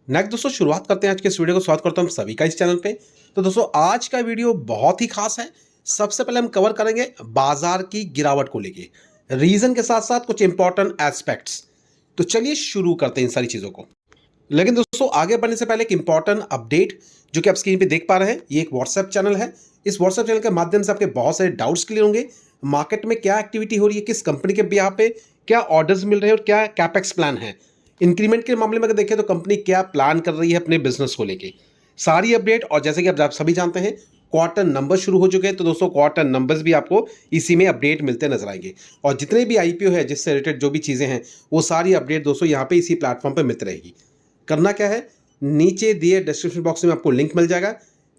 Next दोस्तों शुरुआत करते हैं आज के इस वीडियो को। स्वागत करता हूं सभी का इस चैनल पे। तो दोस्तों आज का वीडियो बहुत ही खास है। सबसे पहले हम कवर करेंगे बाजार की गिरावट को लेके, रीजन के साथ साथ कुछ इंपॉर्टेंट एस्पेक्ट्स। तो चलिए शुरू करते हैं इन सारी चीजों को। लेकिन दोस्तों आगे बढ़ने से पहले एक इंपॉर्टेंट अपडेट जो कि आप स्क्रीन पे देख पा रहे हैं, ये एक व्हाट्सएप चैनल है। इस व्हाट्सएप चैनल के माध्यम से आपके बहुत सारे डाउट्स क्लियर होंगे। मार्केट में क्या एक्टिविटी हो रही है, किस कंपनी के बिहाफ पे क्या ऑर्डर्स मिल रहे हैं और क्या कैपेक्स प्लान है। इंक्रीमेंट के मामले में अगर देखें तो कंपनी क्या प्लान कर रही है अपने बिजनेस को लेके, सारी अपडेट। और जैसे कि आप सभी जानते हैं क्वार्टर नंबर शुरू हो चुके हैं, तो दोस्तों क्वार्टर नंबर्स भी आपको इसी में अपडेट मिलते नजर आएंगे। और जितने भी आईपीओ है जिससे रिलेटेड जो भी चीज़ें हैं वो सारी अपडेट दोस्तों यहाँ पे इसी प्लेटफॉर्म पे मिलती रहेगी। करना क्या है, नीचे दिए डिस्क्रिप्शन बॉक्स में आपको लिंक मिल जाएगा,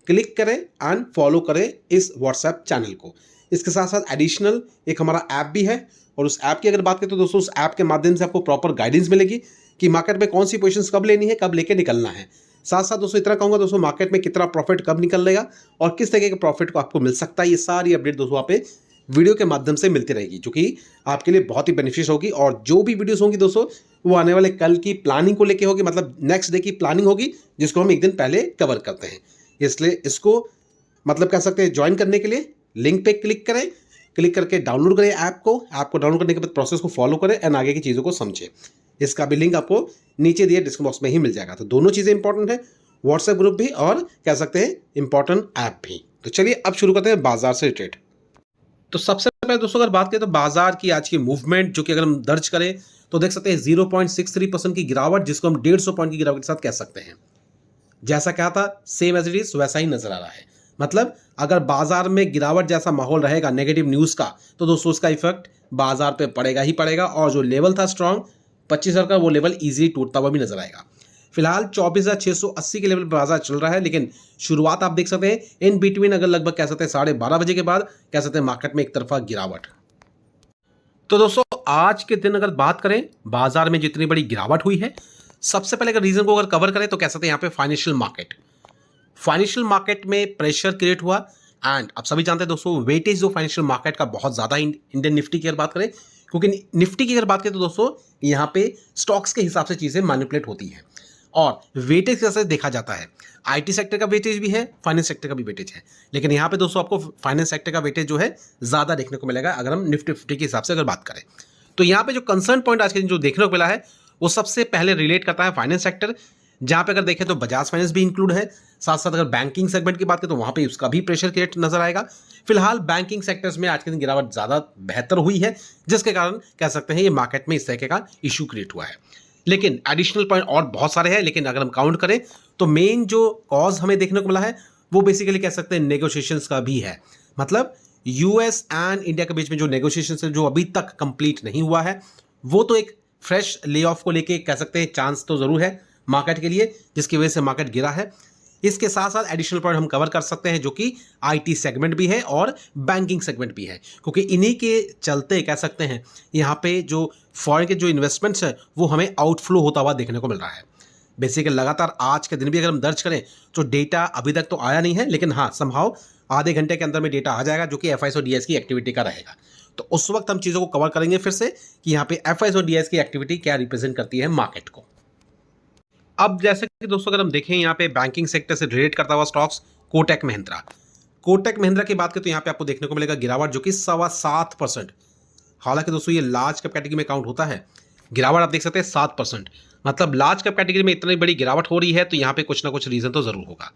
क्लिक करें एंड फॉलो करें इस व्हाट्सएप चैनल को। इसके साथ साथ एडिशनल एक हमारा ऐप भी है, और उस ऐप की अगर बात करें तो दोस्तों उस ऐप के माध्यम से आपको प्रॉपर गाइडेंस मिलेगी कि मार्केट में कौन सी पोजीशंस कब लेनी है, कब लेके निकलना है। साथ साथ दोस्तों इतना कहूंगा दोस्तों, मार्केट में कितना प्रॉफिट कब निकलेगा और किस तरीके के प्रॉफिट को आपको मिल सकता है, ये सारी अपडेट दोस्तों आप वीडियो के माध्यम से मिलती रहेगी, जो कि आपके लिए बहुत ही बेनिफिशियल होगी। और जो भी वीडियोस होंगी दोस्तों वो आने वाले कल की प्लानिंग को लेके होगी, मतलब नेक्स्ट डे की प्लानिंग होगी, जिसको हम एक दिन पहले कवर करते हैं। इसलिए इसको मतलब कह सकते हैं ज्वाइन करने के लिए लिंक पे क्लिक करें, क्लिक करके डाउनलोड करें ऐप को डाउनलोड करने के बाद प्रोसेस को फॉलो करें एंड आगे की चीज़ों को समझें। इसका भी लिंक आपको नीचे दिए डिस्क्रिप्शन बॉक्स में ही मिल जाएगा। तो दोनों चीज़ें इंपॉर्टेंट है, व्हाट्सएप ग्रुप भी और कह सकते हैं इंपॉर्टेंट ऐप भी। तो चलिए अब शुरू करते हैं बाजार से रिलेटेड। तो सबसे पहले दोस्तों अगर बात करें तो बाजार की आज की मूवमेंट जो कि अगर हम दर्ज करें तो देख सकते हैं 0.63% की गिरावट, जिसको हम 150 पॉइंट की गिरावट के साथ कह सकते हैं। जैसा क्या था सेम एज इट इज वैसा ही नजर आ रहा है। मतलब अगर बाजार में गिरावट जैसा माहौल रहेगा नेगेटिव न्यूज का, तो दोस्तों उसका इफेक्ट बाजार पे पड़ेगा ही पड़ेगा। और जो लेवल था स्ट्रांग 25,000 का, वो लेवल इजीली टूटता हुआ भी नजर आएगा। फिलहाल 24,680 के लेवल पर बाजार चल रहा है, लेकिन शुरुआत आप देख सकते हैं इन बिटवीन अगर लगभग कह सकते हैं 12:30 बजे के बाद कह सकते हैं मार्केट में एक तरफा गिरावट। तो दोस्तों आज के दिन अगर बात करें बाजार में जितनी बड़ी गिरावट हुई है, सबसे पहले अगर रीजन को अगर कवर करें तो कह सकते हैं यहाँ पे फाइनेंशियल मार्केट में प्रेशर क्रिएट हुआ। एंड आप सभी जानते हैं दोस्तों वेटेज जो फाइनेंशियल मार्केट का बहुत ज्यादा इंडियन निफ्टी की अगर बात करें, क्योंकि निफ्टी की अगर बात करें तो दोस्तों यहाँ पे स्टॉक्स के हिसाब से चीजें मैनिपुलेट होती हैं और वेटेज कैसे देखा जाता है। आईटी सेक्टर का वेटेज भी है, फाइनेंस सेक्टर का भी वेटेज है, लेकिन यहाँ पे दोस्तों आपको फाइनेंस सेक्टर का वेटेज जो है ज्यादा देखने को मिलेगा अगर हम निफ्टी 50 के हिसाब से अगर बात करें। तो यहाँ पे जो कंसर्न पॉइंट आज के दिन जो देखने को मिला है वो सबसे पहले रिलेट करता है फाइनेंस सेक्टर, जहां पे अगर देखें तो बजाज फाइनेंस भी इंक्लूड है। साथ साथ अगर बैंकिंग सेगमेंट की बात करें तो वहां पे उसका भी प्रेशर क्रिएट नजर आएगा। फिलहाल बैंकिंग सेक्टर्स में आज के दिन गिरावट ज्यादा बेहतर हुई है, जिसके कारण कह सकते हैं ये मार्केट में इस तरीके का इशू क्रिएट हुआ है। लेकिन एडिशनल पॉइंट और बहुत सारे हैं, लेकिन अगर हम काउंट करें तो मेन जो कॉज हमें देखने को मिला है वो बेसिकली कह सकते हैं नेगोशिएशंस का भी है। मतलब यूएस एंड इंडिया के बीच में जो नेगोशिएशंस है जो अभी तक कंप्लीट नहीं हुआ है, वो तो एक फ्रेश ले ऑफ को लेके कह सकते हैं चांस तो जरूर है मार्केट के लिए, जिसकी वजह से मार्केट गिरा है। इसके साथ साथ एडिशनल पॉइंट हम कवर कर सकते हैं जो कि आईटी सेगमेंट भी है और बैंकिंग सेगमेंट भी है, क्योंकि इन्हीं के चलते कह सकते हैं यहाँ पे जो फॉरेन के जो इन्वेस्टमेंट्स है वो हमें आउटफ्लो होता हुआ देखने को मिल रहा है। बेसिकली लगातार आज के दिन भी अगर हम दर्ज करें तो डेटा अभी तक तो आया नहीं है, लेकिन हाँ समहाउ आधे घंटे के अंदर में डेटा आ जाएगा जो कि एफआईएस और डीएस की एक्टिविटी का रहेगा। तो उस वक्त हम चीज़ों को कवर करेंगे फिर से कि यहाँ पे एफआईएस और डीएस की एक्टिविटी क्या रिप्रेजेंट करती है मार्केट को। अब जैसे कि दोस्तों अगर हम देखें यहाँ पे बैंकिंग सेक्टर से रिलेट करता हुआ स्टॉक्स कोटक महिंद्रा की बात करें तो यहाँ पे आपको देखने को मिलेगा गिरावट जो कि 7.25%। हालांकि दोस्तों ये लार्ज कैप कैटेगरी में काउंट होता है, गिरावट आप देख सकते हैं 7%। मतलब लार्ज कैप कैटेगरी में इतनी बड़ी गिरावट हो रही है तो यहाँ पे कुछ ना कुछ रीजन तो जरूर होगा।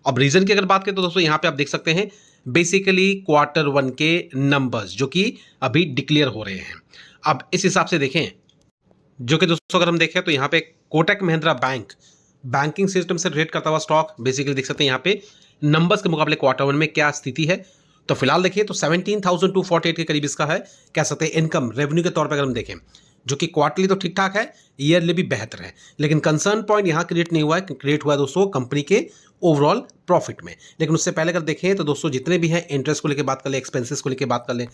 अब रीजन की अगर बात करें तो दोस्तों यहाँ पे आप देख सकते हैं बेसिकली Q1 के नंबर्स जो कि अभी डिक्लेयर हो रहे हैं। अब इस हिसाब से देखें जो कि दोस्तों अगर हम देखें तो यहाँ पे कोटक महिंद्रा बैंकिंग सिस्टम से रिलेट करता हुआ स्टॉक बेसिकली देख सकते हैं यहाँ पे नंबर्स के मुकाबले Q1 में क्या स्थिति है। तो फिलहाल देखिए तो 17,248 के करीब इसका है कह सकते हैं इनकम रेवेन्यू के तौर पर अगर हम देखें, जो कि क्वार्टरली तो ठीक ठाक है, ईयरली भी बेहतर है। लेकिन कंसर्न पॉइंट यहाँ क्रिएट नहीं हुआ है, क्रिएट हुआ है दोस्तों कंपनी के ओवरऑल प्रॉफिट में। लेकिन उससे पहले अगर देखें तो दोस्तों जितने भी हैं इंटरेस्ट को लेकर बात कर ले, एक्सपेंसेस को लेकर बात कर ले,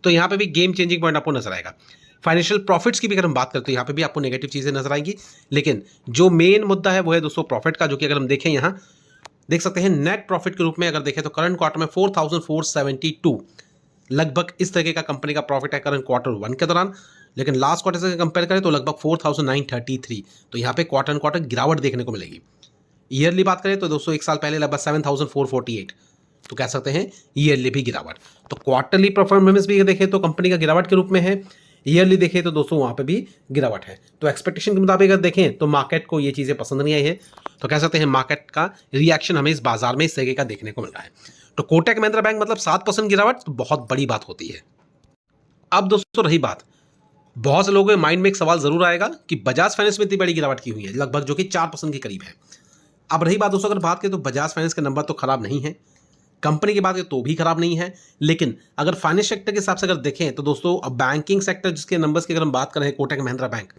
तो यहाँ पे भी गेम चेंजिंग पॉइंट आपको नजर आएगा। फाइनेंशियल प्रॉफिट्स की भी अगर हम बात करते हैं तो यहाँ पे भी आपको नेगेटिव चीजें नजर आएंगी, लेकिन जो मेन मुद्दा है वो है दोस्तों प्रॉफिट का, जो कि अगर हम देखें यहाँ देख सकते हैं नेट प्रॉफिट के रूप में अगर देखें तो करंट क्वार्टर में 4,472 लगभग इस तरीके का कंपनी का प्रॉफिट है करंट Q1 के दौरान। लेकिन लास्ट क्वार्टर से कंपेयर करें तो लगभग 4,933, तो यहाँ पे क्वार्टर एंड क्वार्टर गिरावट देखने को मिलेगी। ईयरली बात करें तो दोस्तों एक साल पहले लगभग 7,448, तो कह सकते हैं ईयरली भी गिरावट। तो क्वार्टरली परफॉर्मेंस भी देखें तो कंपनी का गिरावट के रूप में है, ईयरली देखें तो दोस्तों वहाँ पे भी गिरावट है। तो एक्सपेक्टेशन के मुताबिक अगर देखें तो मार्केट को ये चीज़ें पसंद नहीं आई है, तो कह सकते हैं मार्केट का रिएक्शन हमें इस बाजार में इस तरीके का देखने को मिल रहा है। तो कोटक महिंद्रा बैंक मतलब 7% गिरावट तो बहुत बड़ी बात होती है। अब दोस्तों रही बात, बहुत से लोगों के माइंड में एक सवाल जरूर आएगा कि बजाज फाइनेंस में इतनी बड़ी गिरावट की हुई है लगभग, जो कि 4% के करीब है। अब रही बात दोस्तों, अगर बात करें तो बजाज फाइनेंस के नंबर तो खराब नहीं है, कंपनी की बात करें तो भी खराब नहीं है, लेकिन अगर फाइनेंस सेक्टर के हिसाब से अगर देखें तो दोस्तों अब बैंकिंग सेक्टर जिसके नंबर्स की अगर हम बात करें, कोटक महिंद्रा बैंक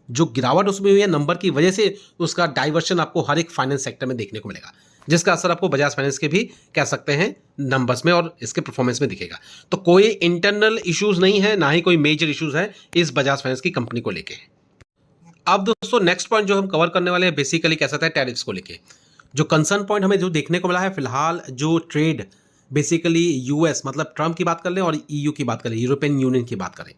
जो गिरावट उसमें हुई है नंबर की वजह से, उसका डाइवर्शन आपको हर एक फाइनेंस सेक्टर में देखने को मिलेगा, जिसका असर आपको बजाज फाइनेंस के भी कह सकते हैं नंबर्स में और इसके परफॉर्मेंस में दिखेगा। तो कोई इंटरनल इश्यूज नहीं है, ना ही कोई मेजर इश्यूज है इस बजाज फाइनेंस की कंपनी को लेके। अब दोस्तों नेक्स्ट पॉइंट जो हम कवर करने वाले हैं बेसिकली कह सकते हैं टैरिफ्स को लेके। जो कंसर्न पॉइंट हमें जो देखने को मिला है फिलहाल, जो ट्रेड बेसिकली यूएस मतलब ट्रम्प की बात कर लें और ईयू की बात करें, यूरोपियन यूनियन की बात करें,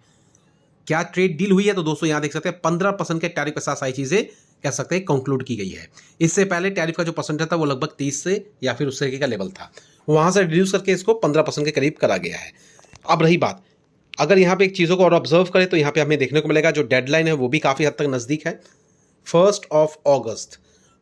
क्या ट्रेड डील हुई है, तो दोस्तों यहां देख सकते हैं 15% के टैरिफ के साथ सारी चीजें कह सकते हैं कंक्लूड की गई है। इससे पहले टैरिफ का जो परसेंटेज था वो लगभग 30 से या फिर उस तरीके का लेवल था, वहां से रिड्यूस करके इसको 15% के करीब करा गया है। अब रही बात, अगर यहाँ पे एक चीज़ों को और ऑब्जर्व करें तो यहाँ पे हमें देखने को मिलेगा जो डेडलाइन है वो भी काफ़ी हद तक नज़दीक है, 1 अगस्त।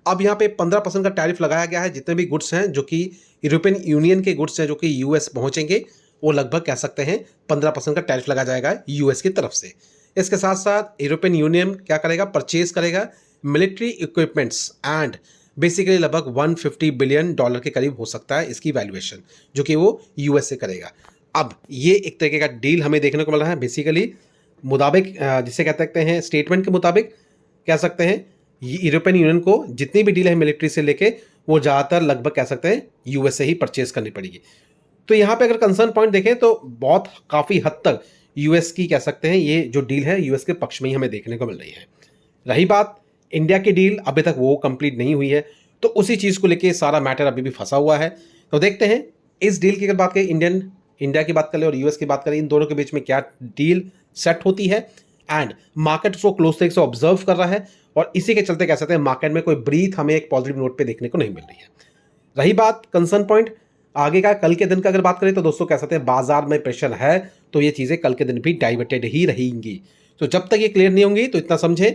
अब यहाँ पे 15% का टैरिफ लगाया गया है, जितने भी गुड्स हैं जो कि यूरोपियन यूनियन के गुड्स हैं जो कि यूएस पहुँचेंगे, वो लगभग कह सकते हैं 15% का टैरिफ लगा जाएगा यूएस की तरफ से। इसके साथ साथ यूरोपियन यूनियन क्या करेगा, परचेज करेगा मिलिट्री इक्विपमेंट्स एंड बेसिकली लगभग $150 बिलियन के करीब हो सकता है इसकी वैल्यूएशन, जो कि वो यूएस से करेगा। अब ये एक तरीके का डील हमें देखने को मिल रहा है बेसिकली मुताबिक, जिसे कह सकते हैं स्टेटमेंट के मुताबिक कह सकते हैं यूरोपियन यूनियन को जितनी भी डील है मिलिट्री से लेके वो ज़्यादातर लगभग कह सकते हैं यूएस से ही परचेज करनी पड़ेगी। तो यहाँ पे अगर कंसर्न पॉइंट देखें तो बहुत काफ़ी हद तक यूएस की कह सकते हैं ये जो डील है यूएस के पक्ष में ही हमें देखने को मिल रही है। रही बात इंडिया की डील, अभी तक वो कंप्लीट नहीं हुई है, तो उसी चीज़ को लेके सारा मैटर अभी भी फंसा हुआ है। तो देखते हैं इस डील की अगर बात करें, इंडिया की बात करें और यूएस की बात करें, इन दोनों के बीच में क्या डील सेट होती है एंड मार्केट उसको क्लोज तरीके से ऑब्जर्व कर रहा है, और इसी के चलते कह सकते हैं मार्केट में कोई ब्रीथ हमें एक पॉजिटिव नोट पे देखने को नहीं मिल रही है। रही बात कंसर्न पॉइंट आगे का, कल के दिन का अगर बात करें तो दोस्तों कह सकते हैं बाजार में प्रेशर है, तो ये चीज़ें कल के दिन भी डाइवर्टेड ही रहेंगी। तो जब तक ये क्लियर नहीं होंगी तो इतना समझें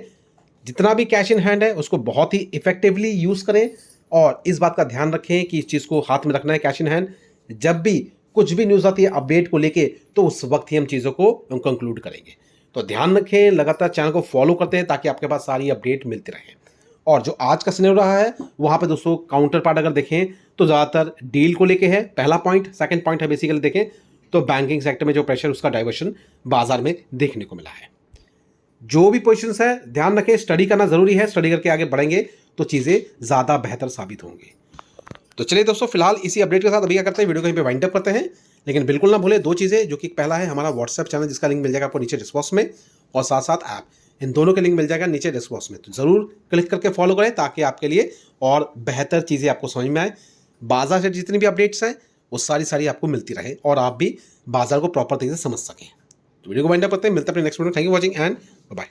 जितना भी कैश इन हैंड है उसको बहुत ही इफेक्टिवली यूज़ करें, और इस बात का ध्यान रखें कि इस चीज़ को हाथ में रखना है कैश इन हैंड। जब भी कुछ भी न्यूज़ आती है अपडेट को लेके तो उस वक्त ही हम चीज़ों को कंक्लूड करेंगे। तो ध्यान रखें, लगातार चैनल को फॉलो करते हैं ताकि आपके पास सारी अपडेट मिलती रहे। और जो आज का सिनेरियो रहा है वहाँ पे दोस्तों काउंटर पार्ट अगर देखें तो ज़्यादातर डील को लेके है, पहला पॉइंट। सेकंड पॉइंट है बेसिकली देखें तो बैंकिंग सेक्टर में जो प्रेशर उसका डाइवर्शन बाजार में देखने को मिला है। जो भी पोजीशंस है ध्यान रखें, स्टडी करना जरूरी है, स्टडी करके आगे बढ़ेंगे तो चीज़ें ज़्यादा बेहतर साबित होंगी। तो चलिए दोस्तों फिलहाल इसी अपडेट के साथ अभी क्या करते हैं, वीडियो कहीं पे वाइंड अप करते हैं। लेकिन बिल्कुल ना भूलें दो चीज़ें, जो कि पहला है हमारा व्हाट्सएप चैनल जिसका लिंक मिल जाएगा आपको नीचे डिस्क्रिप्शन में, और साथ साथ ऐप, इन दोनों के लिंक मिल जाएगा नीचे डिस्क्रिप्शन में। तो ज़रूर क्लिक करके फॉलो करें ताकि आपके लिए और बेहतर चीज़ें आपको समझ में आए। बाजार से जितनी भी अपडेट्स हैं वो सारी आपको मिलती रहे और आप भी बाजार को प्रॉपर तरीके से समझ सकें। तो वीडियो को वाइंड अप करते हैं, मिलते हैं अपने नेक्स्ट वीडियो में। Thank you watching and bye.